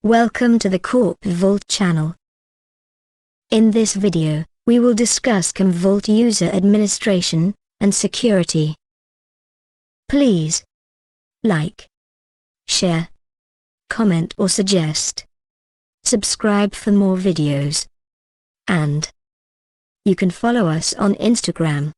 Welcome to the Commvault channel. In this video, we will discuss Commvault user administration and security. Please like, share, comment or suggest. Subscribe for more videos. And you can follow us on Instagram.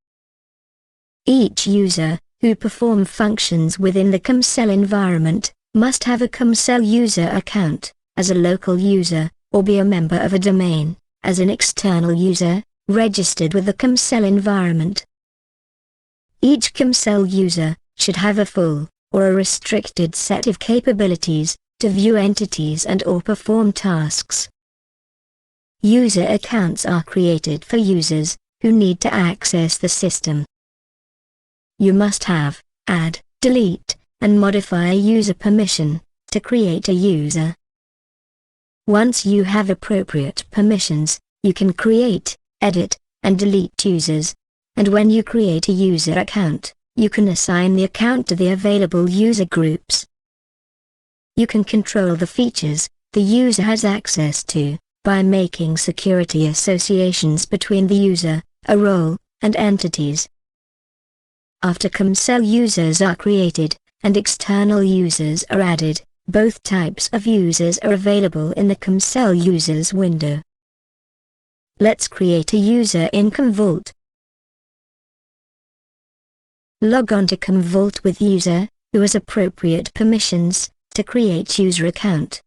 Each user who perform functions within the CommCell environment must have a CommCell user account as a local user, or be a member of a domain as an external user registered with the CommCell environment. Each CommCell user should have a full or a restricted set of capabilities to view entities and or perform tasks. User accounts are created for users who need to access the system. You must have, add, delete, and modify a user permission to create a user. Once you have appropriate permissions, you can create, edit, and delete users, and when you create a user account, you can assign the account to the available user groups. You can control the features the user has access to by making security associations between the user, a role, and entities. After CommCell users are created and external users are added, both types of users are available in the CommCell users window. Let's create a user in Commvault. Log on to Commvault with user who has appropriate permissions to create user account.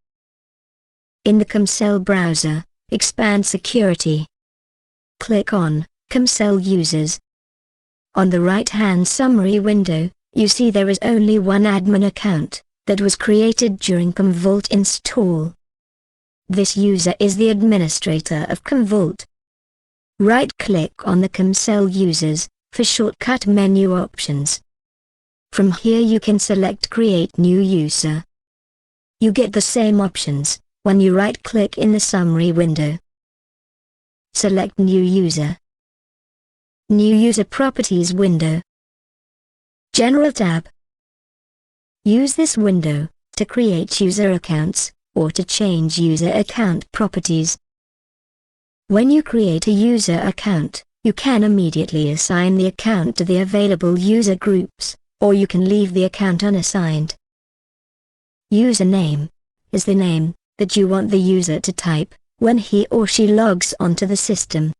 In the CommCell browser, expand Security. Click on CommCell Users. On the right-hand summary window, you see there is only one admin account that was created during Commvault install. This user is the administrator of Commvault. Right-click on the CommCell users for shortcut menu options. From here you can select Create New User. You get the same options when you right-click in the summary window. Select New User. New User Properties window. General tab. Use this window to create user accounts or to change user account properties. When you create a user account, you can immediately assign the account to the available user groups, or you can leave the account unassigned. Username is the name that you want the user to type when he or she logs onto the system.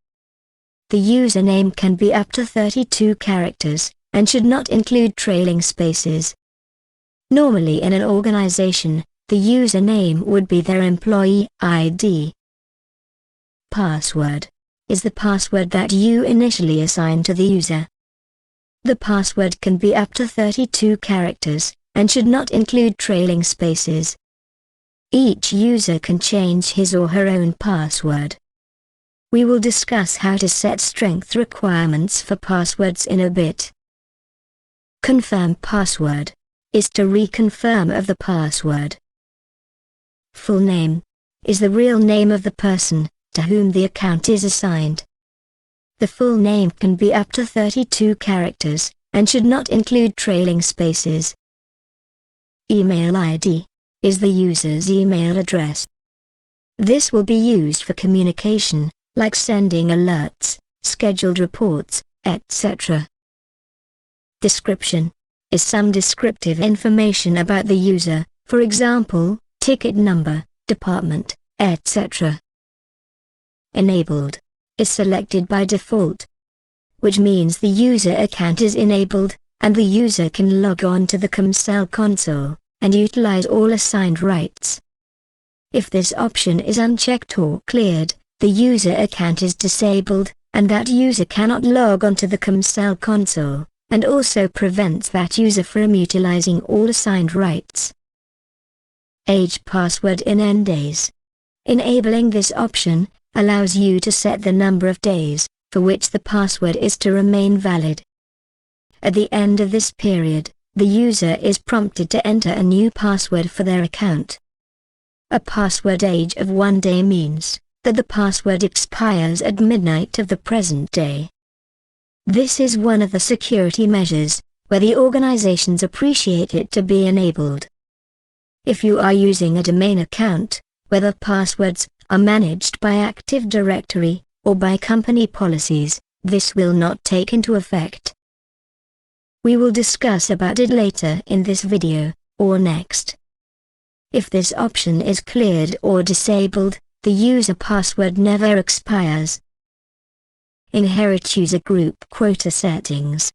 The username can be up to 32 characters and should not include trailing spaces. Normally in an organization, the username would be their employee ID. Password is the password that you initially assign to the user. The password can be up to 32 characters and should not include trailing spaces. Each user can change his or her own password. We will discuss how to set strength requirements for passwords in a bit. Confirm password is to reconfirm of the password. Full name is the real name of the person to whom the account is assigned. The full name can be up to 32 characters and should not include trailing spaces. Email ID is the user's email address. This will be used for communication, like sending alerts, scheduled reports, etc. Description is some descriptive information about the user, for example, ticket number, department, etc. Enabled is selected by default, which means the user account is enabled, and the user can log on to the CommCell console and utilize all assigned rights. If this option is unchecked or cleared, the user account is disabled, and that user cannot log on to the CommCell console, and also prevents that user from utilizing all assigned rights. Age password in N days. Enabling this option allows you to set the number of days for which the password is to remain valid. At the end of this period, the user is prompted to enter a new password for their account. A password age of 1 day means that the password expires at midnight of the present day. This is one of the security measures where the organizations appreciate it to be enabled. If you are using a domain account, whether passwords are managed by Active Directory or by company policies, this will not take into effect. We will discuss about it later in this video, or next. If this option is cleared or disabled, the user password never expires. Inherit user group quota settings.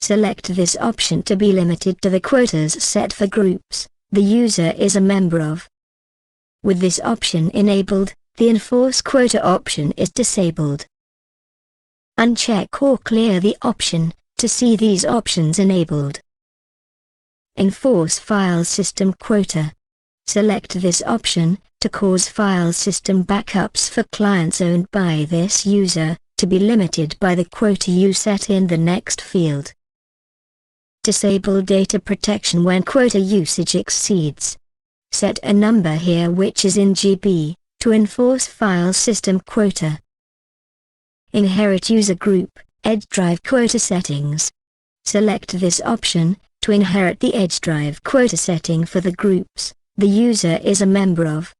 Select this option to be limited to the quotas set for groups the user is a member of. With this option enabled, the Enforce Quota option is disabled. Uncheck or clear the option to see these options enabled. Enforce File System Quota. Select this option to cause file system backups for clients owned by this user to be limited by the quota you set in the next field. Disable data protection when quota usage exceeds. Set a number here which is in GB, to enforce file system quota. Inherit user group, Edge drive quota settings. Select this option to inherit the Edge drive quota setting for the groups the user is a member of.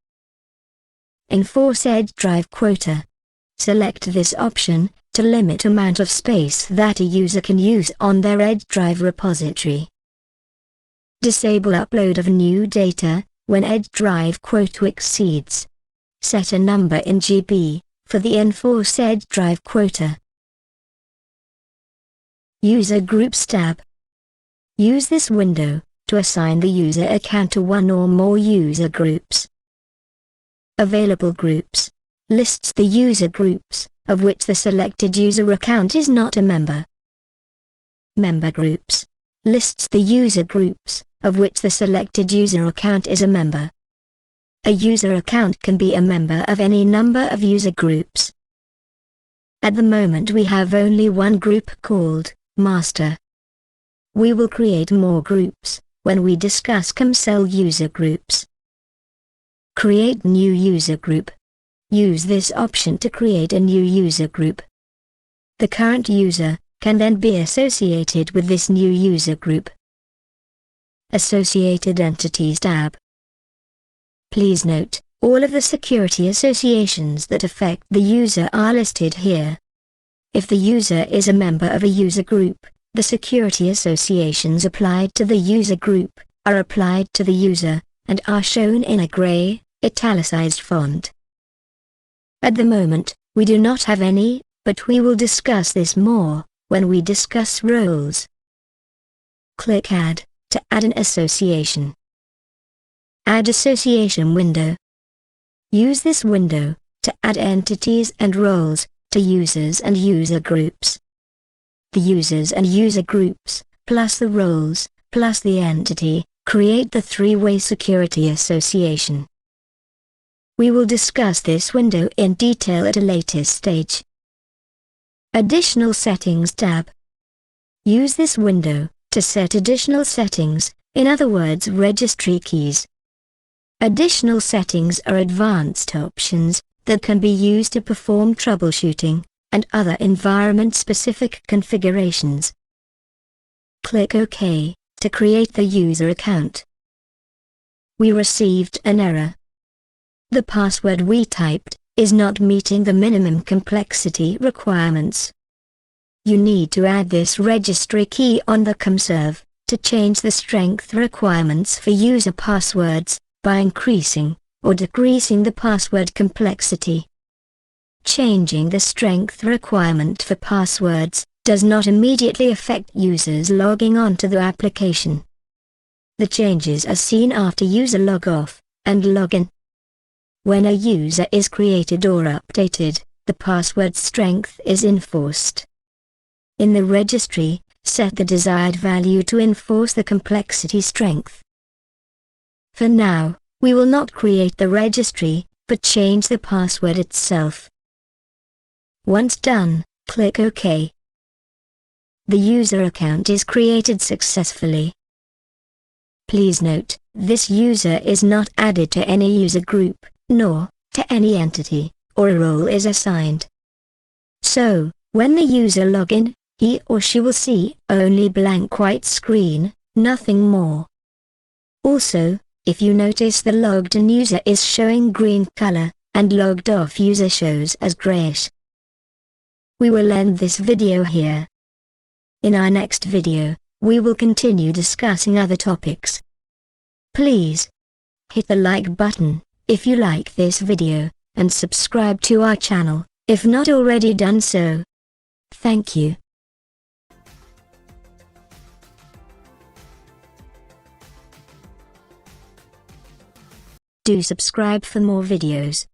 Enforce Edge drive quota. Select this option to limit amount of space that a user can use on their Edge drive repository. Disable upload of new data when Edge drive quota exceeds. Set a number in GB for the Enforce Edge drive quota. User Groups tab. Use this window to assign the user account to one or more user groups. Available groups lists the user groups of which the selected user account is not a member. Member groups lists the user groups of which the selected user account is a member. A user account can be a member of any number of user groups. At the moment we have only one group called Master. We will create more groups when we discuss CommCell user groups. Create new user group. Use this option to create a new user group. The current user can then be associated with this new user group. Associated Entities tab. Please note, all of the security associations that affect the user are listed here. If the user is a member of a user group, the security associations applied to the user group are applied to the user, and are shown in a gray, italicized font. At the moment, we do not have any, but we will discuss this more when we discuss roles. Click Add to add an association. Add Association window. Use this window to add entities and roles to users and user groups. The users and user groups, plus the roles, plus the entity, create the three-way security association. We will discuss this window in detail at a later stage. Additional Settings tab. Use this window to set additional settings, in other words registry keys. Additional settings are advanced options that can be used to perform troubleshooting and other environment-specific configurations. Click OK to create the user account. We received an error. The password we typed is not meeting the minimum complexity requirements. You need to add this registry key on the CommServe to change the strength requirements for user passwords by increasing or decreasing the password complexity. Changing the strength requirement for passwords does not immediately affect users logging on to the application. The changes are seen after user log off and login. When a user is created or updated, the password strength is enforced. In the registry, set the desired value to enforce the complexity strength. For now, we will not create the registry, but change the password itself. Once done, click OK. The user account is created successfully. Please note, this user is not added to any user group, nor to any entity, or a role is assigned. So, when the user log in, he or she will see only blank white screen, nothing more. Also, If you notice the logged in user is showing green color, and logged off user shows as grayish. We will end this video here. In our next video, we will continue discussing other topics. Please hit the like button if you like this video, and subscribe to our channel if not already done so. Thank you. Do subscribe for more videos.